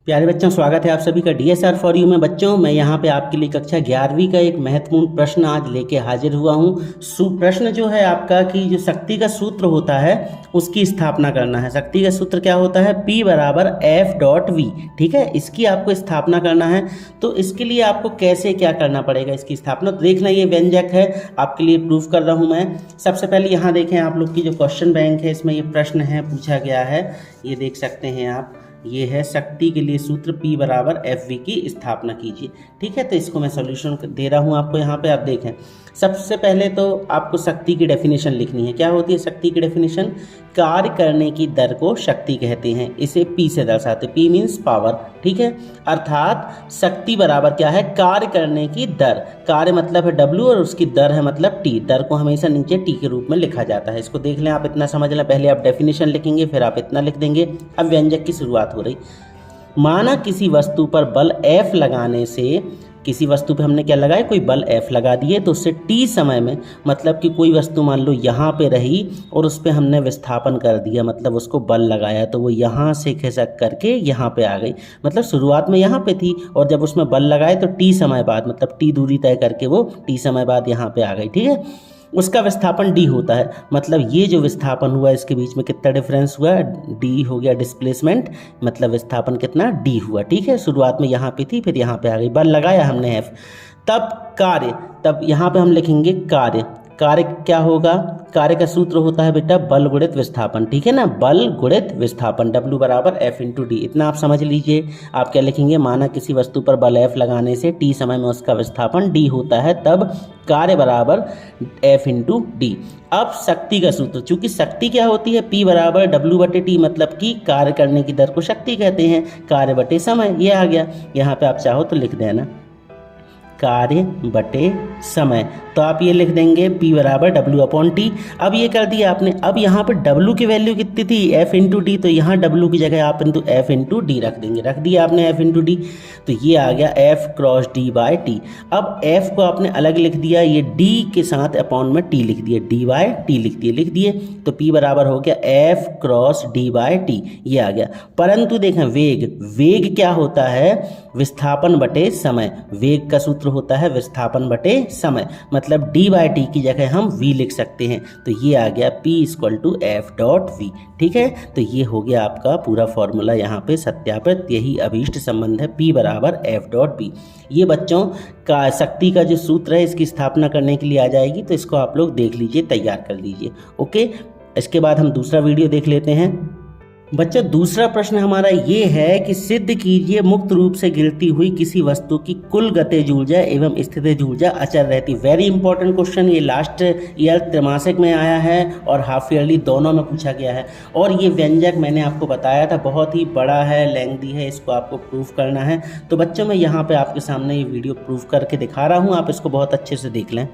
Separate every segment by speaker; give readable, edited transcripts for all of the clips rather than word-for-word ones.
Speaker 1: प्यारे बच्चों, स्वागत है आप सभी का DSR फॉर यू में। बच्चों, मैं यहाँ पे आपके लिए कक्षा 11वीं का एक महत्वपूर्ण प्रश्न आज लेके हाजिर हुआ हूँ। प्रश्न जो है आपका कि जो शक्ति का सूत्र होता है उसकी स्थापना करना है। शक्ति का सूत्र क्या होता है? P बराबर F.V। ठीक है, इसकी आपको स्थापना करना है। तो इसके लिए आपको कैसे क्या करना पड़ेगा इसकी स्थापना, तो देखना, ये व्यंजक है, आपके लिए प्रूफ कर रहा हूँ मैं। सबसे पहले यहाँ देखें, आप लोग की जो क्वेश्चन बैंक है इसमें ये प्रश्न है पूछा गया है, ये देख सकते हैं आप। ये है शक्ति के लिए सूत्र P बराबर FV की स्थापना कीजिए। ठीक है, तो इसको मैं सॉल्यूशन दे रहा हूँ आपको। यहाँ पे आप देखें, सबसे पहले तो आपको शक्ति की डेफिनेशन लिखनी है। क्या होती है शक्ति की डेफिनेशन? कार्य करने की दर को शक्ति कहते हैं, इसे P से दर्शाते। P means power. ठीक है, अर्थात शक्ति बराबर क्या है? कार्य करने की दर। कार्य मतलब है W और उसकी दर है मतलब T। दर को हमेशा नीचे T के रूप में लिखा जाता है। इसको देख लें, आप इतना समझ लें। पहले आप डेफिनेशन लिखेंगे, फिर आप इतना लिख देंगे। अब व्यंजक की शुरुआत हो रही। माना किसी वस्तु पर बल F लगाने से, किसी वस्तु पे हमने क्या लगाया? कोई बल F लगा दिए, तो उससे T समय में, मतलब कि कोई वस्तु मान लो यहाँ पे रही और उस पर हमने विस्थापन कर दिया, मतलब उसको बल लगाया, तो वो यहाँ से खिसक करके यहाँ पे आ गई। मतलब शुरुआत में यहाँ पे थी और जब उसमें बल लगाए तो T समय बाद, मतलब T दूरी तय करके वो T समय बाद यहाँ पे आ गई। ठीक है, उसका विस्थापन D होता है। मतलब ये जो विस्थापन हुआ इसके बीच में कितना डिफरेंस हुआ? D हो गया डिस्प्लेसमेंट, मतलब विस्थापन कितना? D हुआ। ठीक है, शुरुआत में यहाँ पे थी, फिर यहाँ पे आ गई, बल लगाया हमने F। तब कार्य, तब यहाँ पे हम लिखेंगे कार्य। कार्य क्या होगा? कार्य का सूत्र होता है बेटा बल गुणित विस्थापन। ठीक है ना, बल गुणित विस्थापन, W बराबर F इंटू डी। इतना आप समझ लीजिए। आप क्या लिखेंगे? माना किसी वस्तु पर बल F लगाने से T समय में उसका विस्थापन D होता है, तब कार्य बराबर F इंटू डी। अब शक्ति का सूत्र, चूंकि शक्ति क्या होती है? P बराबर W बटे T, मतलब कि कार्य करने की दर को शक्ति कहते हैं, कार्य बटे समय। ये आ गया। यहाँ पे आप चाहो तो लिख देना कार्य बटे समय, तो आप ये लिख देंगे P बराबर W अपॉन T। अब ये कर दिया आपने। अब यहाँ पर W की वैल्यू कितनी थी? F इंटू डी, तो यहाँ W की जगह आप इंटू F इंटू डी रख देंगे। रख दिया आपने F इंटू डी, तो ये आ गया F cross D by T। अब F को आपने अलग लिख दिया, ये D के साथ अपॉन में T लिख दिया, D बाय T लिख दिए, तो P बराबर हो गया F cross D by T, ये आ गया। परंतु देखें, वेग क्या होता है? विस्थापन बटे समय। वेग का सूत्र होता है विस्थापन बटे समय, मतलब D बाई टी की जगह हम V लिख सकते हैं, तो ये आ गया P equal to F dot V। ठीक है, तो ये हो गया आपका पूरा फॉर्मूला यहाँ पे सत्यापित। यही अभीष्ट संबंध है, P बराबर F डॉट B। ये बच्चों का शक्ति का जो सूत्र है इसकी स्थापना करने के लिए आ जाएगी, तो इसको आप लोग देख लीजिए, तैयार कर लीजिए। ओके, इसके बाद हम दूसरा वीडियो देख लेते हैं। बच्चों, दूसरा प्रश्न हमारा ये है कि सिद्ध कीजिए मुक्त रूप से गिरती हुई किसी वस्तु की कुल गतिज ऊर्जा एवं स्थितिज ऊर्जा अचर रहती। वेरी इंपॉर्टेंट क्वेश्चन, ये लास्ट ईयर त्रैमासिक में आया है और हाफ ईयरली दोनों में पूछा गया है। और ये व्यंजक मैंने आपको बताया था, बहुत ही बड़ा है, लेंथी है, इसको आपको प्रूफ करना है। तो बच्चों, मैं यहाँ पे आपके सामने ये वीडियो प्रूफ करके दिखा रहा हूँ, आप इसको बहुत अच्छे से देख लें।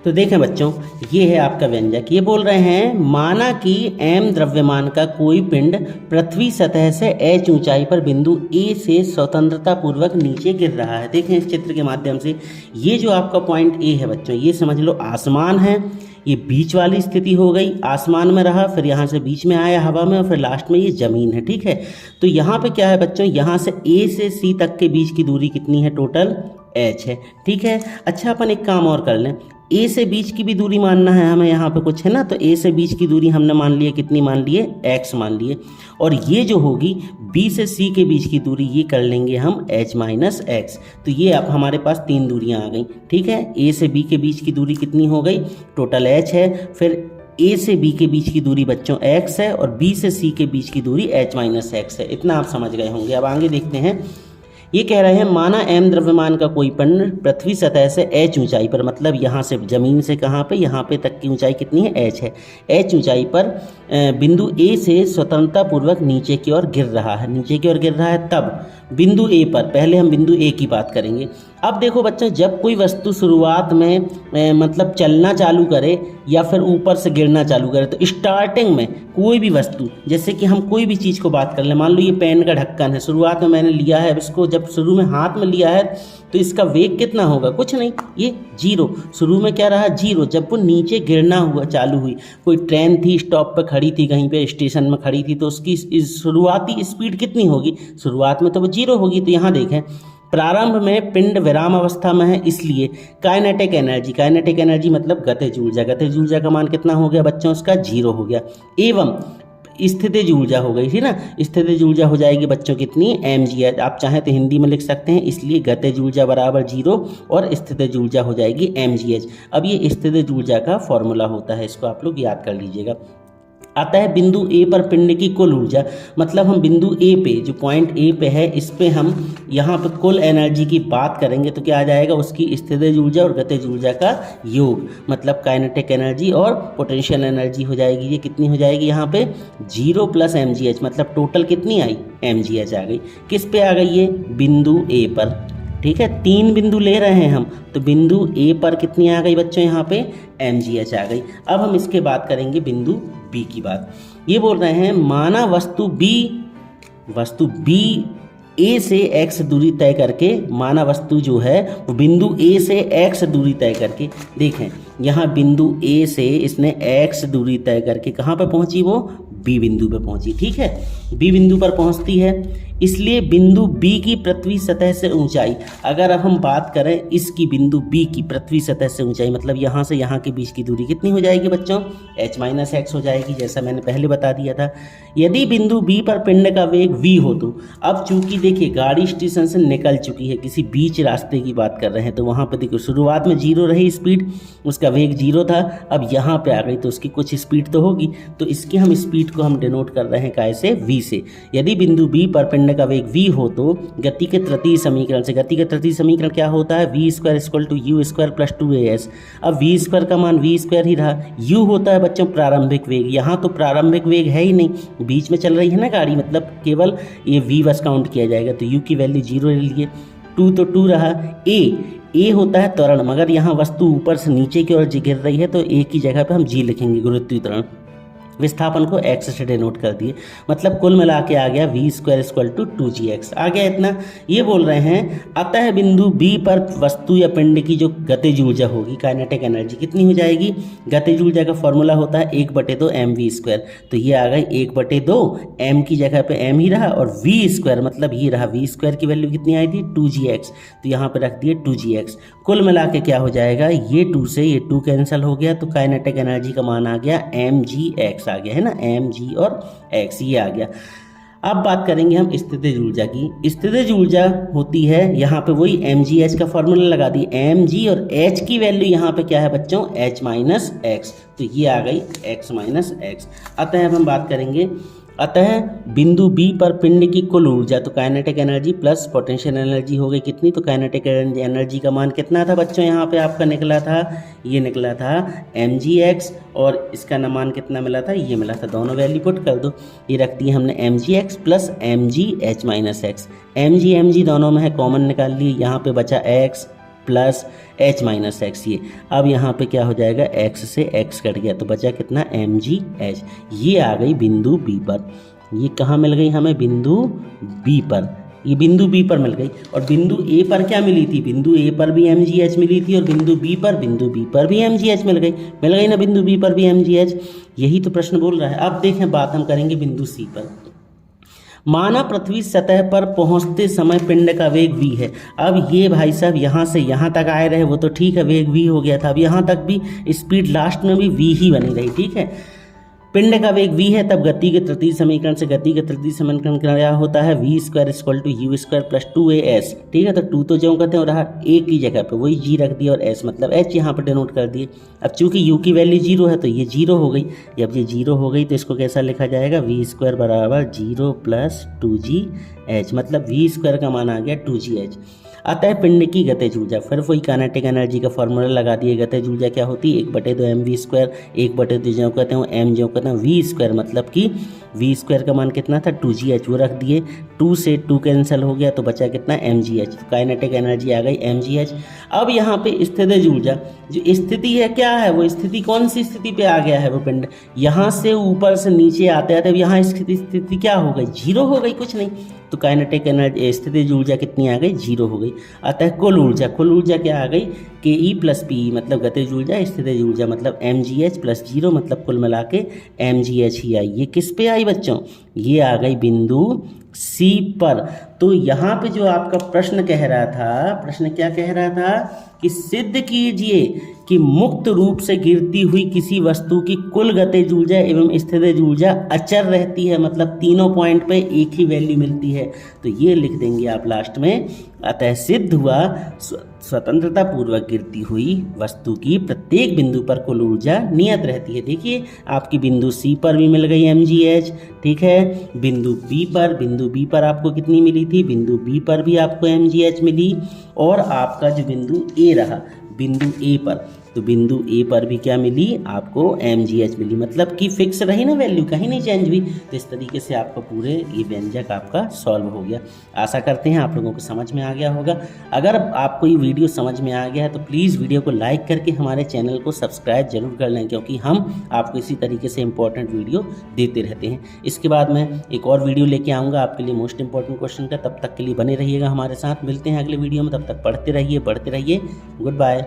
Speaker 1: तो देखें बच्चों, ये है आपका व्यंजक। ये बोल रहे हैं, माना कि m द्रव्यमान का कोई पिंड पृथ्वी सतह से h ऊंचाई पर बिंदु A से स्वतंत्रता पूर्वक नीचे गिर रहा है। देखें इस चित्र के माध्यम से, ये जो आपका पॉइंट A है बच्चों, ये समझ लो आसमान है, ये बीच वाली स्थिति हो गई, आसमान में रहा, फिर यहाँ से बीच में आया हवा में, और फिर लास्ट में ये ज़मीन है। ठीक है, तो यहाँ पे क्या है बच्चों, यहाँ से A से C तक के बीच की दूरी कितनी है? टोटल h है। ठीक है, अच्छा अपन एक काम और कर लें, A से बीच की भी दूरी मानना है हमें, यहाँ पे कुछ है ना, तो A से बीच की दूरी हमने मान ली है, कितनी मान लिए? x मान लिए। और ये जो होगी B से C के बीच की दूरी, ये कर लेंगे हम h माइनस x। तो ये अब हमारे पास 3 दूरियाँ आ गई। ठीक है, A से B के बीच की दूरी कितनी हो गई? टोटल h है। फिर A से B के बीच की दूरी बच्चों x है, और B से C के बीच की दूरी h माइनस x है। इतना आप समझ गए होंगे। अब आगे देखते हैं। ये कह रहे हैं, माना m द्रव्यमान का कोई पिंड पृथ्वी सतह से h ऊंचाई पर, मतलब यहाँ से जमीन से कहाँ पे, यहाँ पे तक की ऊंचाई कितनी है? h है। h ऊंचाई पर बिंदु A से स्वतंत्रता पूर्वक नीचे की ओर गिर रहा है, नीचे की ओर गिर रहा है, तब बिंदु ए पर, पहले हम बिंदु ए की बात करेंगे। अब देखो बच्चों, जब कोई वस्तु शुरुआत में मतलब चलना चालू करे या फिर ऊपर से गिरना चालू करे, तो स्टार्टिंग में कोई भी वस्तु, जैसे कि हम कोई भी चीज़ को बात कर लें, मान लो ये पेन का ढक्कन है, शुरुआत में मैंने लिया है, अब इसको जब शुरू में हाथ में लिया है तो इसका वेग कितना होगा, कुछ नहीं, ये जीरो। शुरू में क्या रहा, जीरो। जब वो नीचे गिरना हुआ चालू हुई, कोई ट्रेन थी स्टॉप पे खड़ी थी, कहीं पे स्टेशन में खड़ी थी, तो उसकी शुरुआती स्पीड कितनी होगी, शुरुआत में तो वो जीरो होगी। तो यहाँ देखें, प्रारंभ में पिंड विराम अवस्था में है, इसलिए काइनेटिक एनर्जी मतलब गतिज ऊर्जा का मान कितना हो गया बच्चों, उसका जीरो हो गया। एवं स्थितिज ऊर्जा हो गई थी ना, स्थितिज ऊर्जा हो जाएगी बच्चों कितनी, mgh। आप चाहें तो हिंदी में लिख सकते हैं, इसलिए गतिज ऊर्जा बराबर जीरो और स्थितिज ऊर्जा हो जाएगी mgh। अब ये स्थितिज ऊर्जा का फॉर्मूला होता है, इसको आप लोग याद कर लीजिएगा। आता है बिंदु ए पर पिंड की कुल ऊर्जा, मतलब हम बिंदु ए पे, जो पॉइंट ए पे है, इस पे हम यहाँ पे कुल एनर्जी की बात करेंगे तो क्या आ जाएगा, उसकी स्थितिज ऊर्जा और गतिज ऊर्जा का योग, मतलब काइनेटिक एनर्जी और पोटेंशियल एनर्जी हो जाएगी। ये कितनी हो जाएगी यहाँ पे, जीरो प्लस mgh, मतलब टोटल कितनी आई, mgh आ गई। किस पे आ गई ये, बिंदु ए पर। ठीक है, 3 बिंदु ले रहे हैं हम, तो बिंदु ए पर कितनी आ गई बच्चों, यहाँ पे mgh आ गई। अब हम इसके बात करेंगे बिंदु बी की बात। ये बोल रहे हैं, माना वस्तु बी ए से x दूरी तय करके, माना वस्तु जो है वो बिंदु ए से x दूरी तय करके, देखें यहाँ बिंदु ए से इसने x दूरी तय करके कहाँ पर पहुंची, वो बी बिंदु पर पहुंची। ठीक है, बी बिंदु पर पहुंचती है, इसलिए बिंदु बी की पृथ्वी सतह से ऊंचाई, अगर अब हम बात करें इसकी बिंदु बी की पृथ्वी सतह से ऊंचाई, मतलब यहाँ से यहाँ के बीच की दूरी कितनी हो जाएगी बच्चों, h-x हो जाएगी, जैसा मैंने पहले बता दिया था। यदि बिंदु बी पर पिंड का वेग v हो तो, अब चूंकि देखिए गाड़ी स्टेशन से निकल चुकी है, किसी बीच रास्ते की बात कर रहे हैं, तो वहाँ पर देखो शुरुआत में जीरो रही स्पीड, उसका वेग जीरो था, अब यहाँ पे आ गई तो उसकी कुछ स्पीड तो होगी, तो इसकी हम स्पीड को हम डिनोट कर रहे हैं कैसे, v से। यदि बिंदु बी पर पिंड का वेग v हो तो गति के तृतीय समीकरण से, गति का तृतीय समीकरण क्या होता है, v square equal to u square plus 2as। अब v स्क्वायर का मान v स्क्वायर ही रहा, u होता है बच्चों प्रारंभिक वेग, यहाँ तो प्रारंभिक वेग है ही नहीं, बीच में चल रही है ना गाड़ी, मतलब केवल ये v बस काउंट किया जाएगा, तो u की वैल्यू जीरो ले लिए, 2 तो 2 रहा। a होता है त्वरण, मगर यहाँ वस्तु ऊपर से नीचे की ओर गिर रही है, तो a की जगह पे हम g लिखेंगे, गुरुत्वीय त्वरण। विस्थापन को x से डिनोट कर दिए, मतलब कुल मिला के आ गया v square equal to 2gx आ गया इतना। ये बोल रहे हैं, अतः बिंदु b पर वस्तु या पिंड की जो गतिज ऊर्जा होगी, काइनेटिक एनर्जी कितनी हो जाएगी, गतिज ऊर्जा का फॉर्मूला होता है 1/2 mv स्क्वायर, तो ये आ गई 1/2, m की जगह पे m ही रहा, और v स्क्वायर मतलब ये रहा, v स्क्वायर की वैल्यू कितनी आई थी 2gx, तो यहाँ पे रख दिए 2gx। कुल मिला के क्या हो जाएगा, ये 2 से ये 2 कैंसिल हो गया, तो काइनेटिक एनर्जी का मान आ गया mgx आ गया है ना, mg और x ये आ गया। अब बात करेंगे हम स्थितिज ऊर्जा की। स्थितिज ऊर्जा होती है, यहाँ पे वही mgh का फॉर्मूला लगा दी, mg और h की वैल्यू यहाँ पे क्या है बच्चों, h-x, तो ये आ गई x-x। अतः अब हम बात करेंगे, अतः बिंदु बी पर पिंड की कुल ऊर्जा, तो kinetic energy plus potential energy हो गई कितनी, तो काइनेटिक एनर्जी का मान कितना था बच्चों, यहाँ पे आपका निकला था, ये निकला था mgx, और इसका मान कितना मिला था, ये मिला था, दोनों वैल्यू पुट कर दो, ये रख दिए हमने mgx plus mg h-x, mg दोनों में है, कॉमन निकाल लिए, यहाँ पे बचा x प्लस h-x। ये अब यहाँ पे क्या हो जाएगा, x से x कट गया, तो बचा कितना mgh। ये आ गई बिंदु b पर, ये कहाँ मिल गई हमें, बिंदु b पर, ये बिंदु b पर मिल गई। और बिंदु a पर क्या मिली थी, बिंदु a पर भी mgh मिली थी, और बिंदु b पर भी mgh मिल गई ना, बिंदु b पर भी mgh, यही तो प्रश्न बोल रहा है। अब देखें बात हम करेंगे बिंदु c पर। माना पृथ्वी सतह पर पहुंचते समय पिंड का वेग v है। अब ये भाई साहब यहाँ से यहाँ तक आए रहे, वो तो ठीक है, वेग v हो गया था, अब यहाँ तक भी स्पीड लास्ट में भी v ही बनी रही, ठीक है। पिंड का वेग v है, तब गति के तृतीय समीकरण से गति के तृतीय समीकरण क्या होता है, v square equal to u square plus 2as, ठीक है। तो 2 तो जो कहते हैं रहा, a की जगह पे वही g रख दिया, और s मतलब h यहाँ पर डिनोट कर दिए। अब चूंकि u की वैल्यू 0 है, तो ये 0 हो गई। जब ये 0 हो गई तो इसको कैसा लिखा जाएगा, v स्क्वायर बराबर 0 प्लस 2gh, मतलब v स्क्वायर का मान आ गया 2gh। अतः पिंड की गतिज ऊर्जा, फिर वही काइनेटिक एनर्जी का फॉर्मूला लगा दिए। गतिज ऊर्जा क्या होती है, 1/2 mv², 1/2 जो कहते हैं m जो कहते हैं v², मतलब कि v² का मान कितना था 2gh, वो रख दिए, 2 से 2 कैंसिल हो गया तो बचा कितना mgh, काइनेटिक एनर्जी आ गई mgh। अब यहाँ पे स्थितिज ऊर्जा, जो स्थिति है क्या है, वो स्थिति कौन सी स्थिति पे आ गया है वो पिंड, यहाँ से ऊपर से नीचे आते आते यहाँ स्थिति क्या हो गई, 0 हो गई, कुछ नहीं। तो काइनेटिक एनर्जी स्थितिज ऊर्जा कितनी आ गई, 0 हो गई। अतः कुल ऊर्जा क्या आ गई, ke + pe, मतलब गतिज ऊर्जा, स्थितिज ऊर्जा मतलब mgh + 0, मतलब कुल मिला के mgh ही आई। ये किस पे आई बच्चों, ये आ गई बिंदु C पर। तो यहाँ पे जो आपका प्रश्न कह रहा था, प्रश्न क्या कह रहा था कि सिद्ध कीजिए कि मुक्त रूप से गिरती हुई किसी वस्तु की कुल गतिज ऊर्जा एवं स्थितिज ऊर्जा अचर रहती है, मतलब तीनों पॉइंट पे एक ही वैल्यू मिलती है। तो ये लिख देंगे आप लास्ट में। अतः सिद्ध हुआ स्वतंत्रता पूर्वक गिरती हुई वस्तु की प्रत्येक बिंदु पर कुल ऊर्जा नियत रहती है। देखिए आपकी बिंदु C पर भी मिल गई mgh, ठीक है। बिंदु B पर आपको कितनी मिली थी, बिंदु B पर भी आपको mgh मिली। और आपका जो बिंदु A रहा, बिंदु A पर, तो बिंदु A पर भी क्या मिली आपको mgh मिली, मतलब कि फिक्स रही ना वैल्यू, कहीं नहीं चेंज हुई। तो इस तरीके से आपका पूरे ये व्यंजक आपका सॉल्व हो गया। आशा करते हैं आप लोगों को समझ में आ गया होगा। अगर आपको ये वीडियो समझ में आ गया है तो प्लीज़ वीडियो को लाइक करके हमारे चैनल को सब्सक्राइब जरूर कर लें, क्योंकि हम आपको इसी तरीके से इंपॉर्टेंट वीडियो देते रहते हैं। इसके बाद मैं एक और वीडियो लेके आऊँगा आपके लिए मोस्ट इंपॉर्टेंट क्वेश्चन का। तब तक के लिए बने रहिएगा हमारे साथ, मिलते हैं अगले वीडियो में। तब तक पढ़ते रहिए, बढ़ते रहिए। Good bye.